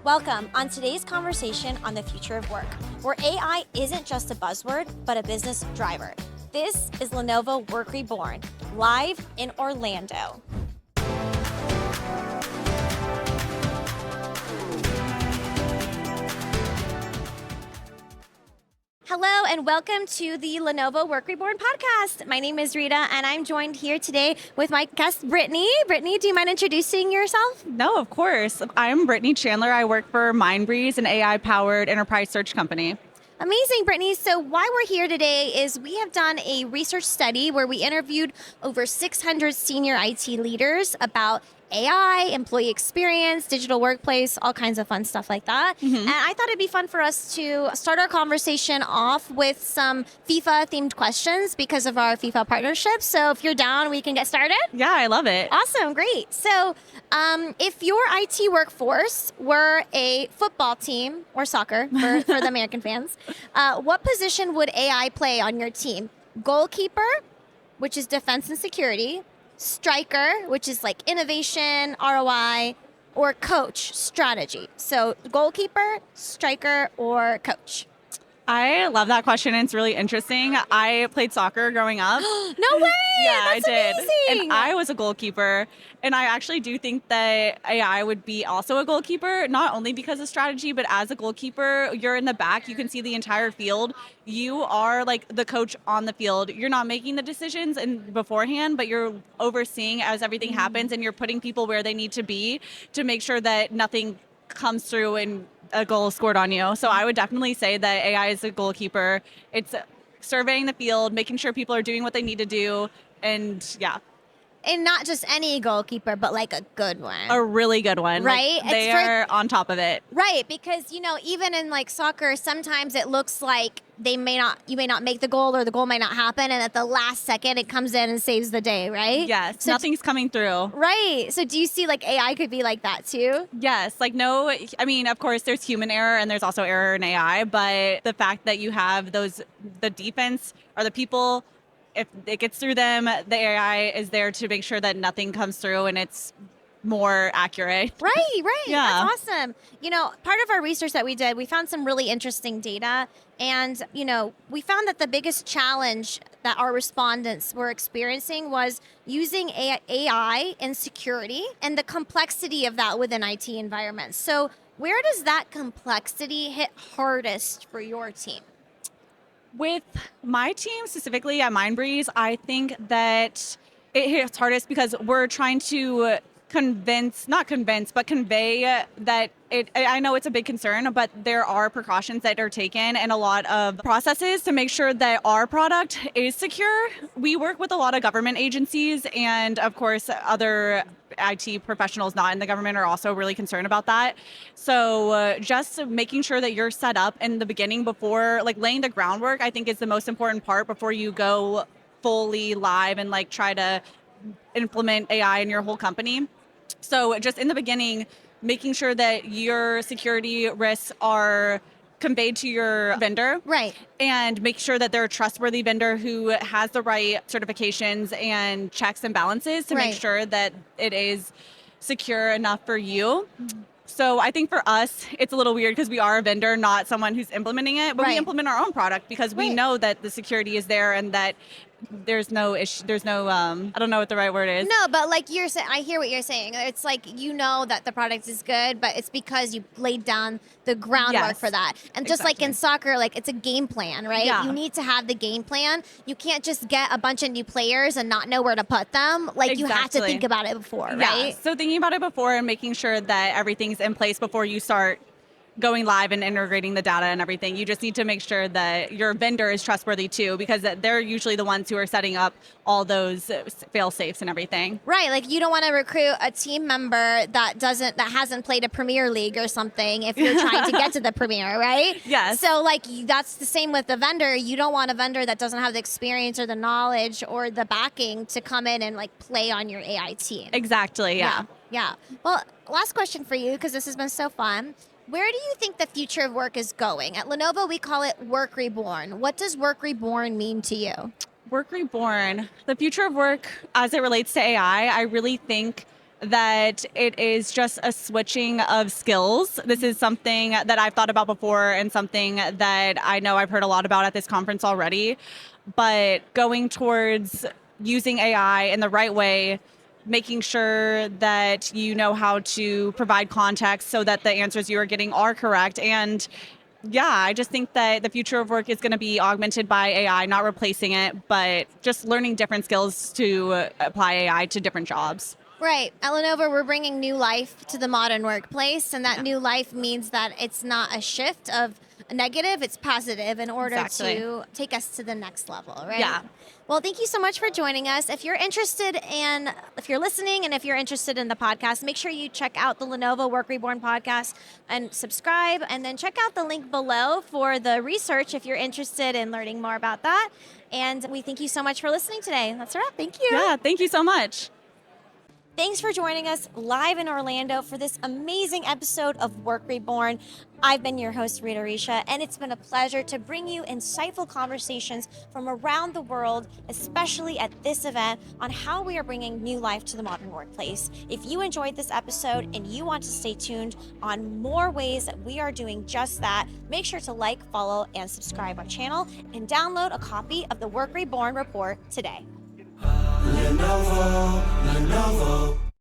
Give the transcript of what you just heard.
Welcome on today's conversation on the future of work, where AI isn't just a buzzword, but a business driver. This is Lenovo Work Reborn, live in Orlando. Hello and welcome to the Lenovo Work Reborn podcast. My name is Rita and I'm joined here today with my guest, Britney. Britney, do you mind introducing yourself? No, of course. I'm Britney Chandler. I work for Mindbreeze, an AI-powered enterprise search company. Amazing, Britney. So why we're here today is we have done a research study where we interviewed over 600 senior IT leaders about AI, employee experience, digital workplace, all kinds of fun stuff like that. And I thought it'd be fun for us to start our conversation off with some FIFA-themed questions because of our FIFA partnership. So if you're down, we can get started. Yeah, I love it. Awesome, great. So if your IT workforce were a football team or soccer for the American fans, what position would AI play on your team? Goalkeeper, which is defense and security, striker, which is like innovation, ROI, or coach, strategy. So goalkeeper, striker, or coach? I love that question. It's really interesting. I played soccer growing up. No way! Yeah, That's I did. amazing! And I was a goalkeeper. And I actually do think that AI would be also a goalkeeper, not only because of strategy, but as a goalkeeper, you're in the back. You can see the entire field. You are like the coach on the field. You're not making the decisions beforehand, but you're overseeing as everything happens, and you're putting people where they need to be to make sure that nothing comes through and a goal is scored on you. So I would definitely say that AI is a goalkeeper. It's surveying the field, making sure people are doing what they need to do, and yeah. And not just any goalkeeper, but like a good one. A really good one. Right? Like, they are on top of it. Right, because, even in like soccer, sometimes it looks like you may not make the goal or the goal might not happen. And at the last second, it comes in and saves the day, right? Yes, so nothing's coming through. Right. So do you see like AI could be like that too? Yes, of course there's human error and there's also error in AI, but the fact that you have the defense or the people, if it gets through them, the AI is there to make sure that nothing comes through and it's more accurate. Right. Yeah. That's awesome. Part of our research that we did, we found some really interesting data. And, we found that the biggest challenge that our respondents were experiencing was using AI in security and the complexity of that within IT environments. So where does that complexity hit hardest for your team? With my team specifically at Mindbreeze, I think that it hits hardest because we're trying to convey that I know it's a big concern, but there are precautions that are taken and a lot of processes to make sure that our product is secure. We work with a lot of government agencies, and of course other IT professionals not in the government are also really concerned about that. So just making sure that you're set up in the beginning before laying the groundwork, I think is the most important part before you go fully live and try to implement AI in your whole company. So just in the beginning, making sure that your security risks are conveyed to your vendor. Right. And make sure that they're a trustworthy vendor who has the right certifications and checks and balances to make sure that it is secure enough for you. So I think for us, it's a little weird because we are a vendor, not someone who's implementing it, but we implement our own product because we know that the security is there and that there's no issue. There's no, I don't know what the right word is. No, but like you're saying, I hear what you're saying. It's like, that the product is good, but it's because you laid down the groundwork for that. And just like in soccer, it's a game plan, right? Yeah. You need to have the game plan. You can't just get a bunch of new players and not know where to put them. You have to think about it before, right? Yeah. So thinking about it before and making sure that everything's in place before you start going live and integrating the data and everything. You just need to make sure that your vendor is trustworthy too, because they're usually the ones who are setting up all those fail safes and everything. Right. You don't want to recruit a team member that hasn't played a Premier League or something if you're trying to get to the Premier, right? Yes. So that's the same with the vendor. You don't want a vendor that doesn't have the experience or the knowledge or the backing to come in and play on your AI team. Exactly. Yeah. Yeah. Well, last question for you, because this has been so fun. Where do you think the future of work is going? At Lenovo, we call it Work Reborn. What does Work Reborn mean to you? Work Reborn. The future of work as it relates to AI, I really think that it is just a switching of skills. This is something that I've thought about before and something that I know I've heard a lot about at this conference already. But going towards using AI in the right way, making sure that you know how to provide context so that the answers you are getting are correct. And yeah, I just think that the future of work is going to be augmented by AI, not replacing it, but just learning different skills to apply AI to different jobs. Right. At Lenovo, we're bringing new life to the modern workplace, and that new life means that it's not a shift of negative, it's positive in order Exactly. to take us to the next level, right? Yeah. Well, thank you so much for joining us. If you're listening and if you're interested in the podcast, make sure you check out the Lenovo Work Reborn podcast and subscribe, and then check out the link below for the research if you're interested in learning more about that. And we thank you so much for listening today. That's a wrap. Thank you. Yeah, thank you so much. Thanks for joining us live in Orlando for this amazing episode of Work Reborn. I've been your host, Rita Risha, and it's been a pleasure to bring you insightful conversations from around the world, especially at this event, on how we are bringing new life to the modern workplace. If you enjoyed this episode and you want to stay tuned on more ways that we are doing just that, make sure to like, follow, and subscribe our channel, and download a copy of the Work Reborn report today. Lenovo, Lenovo.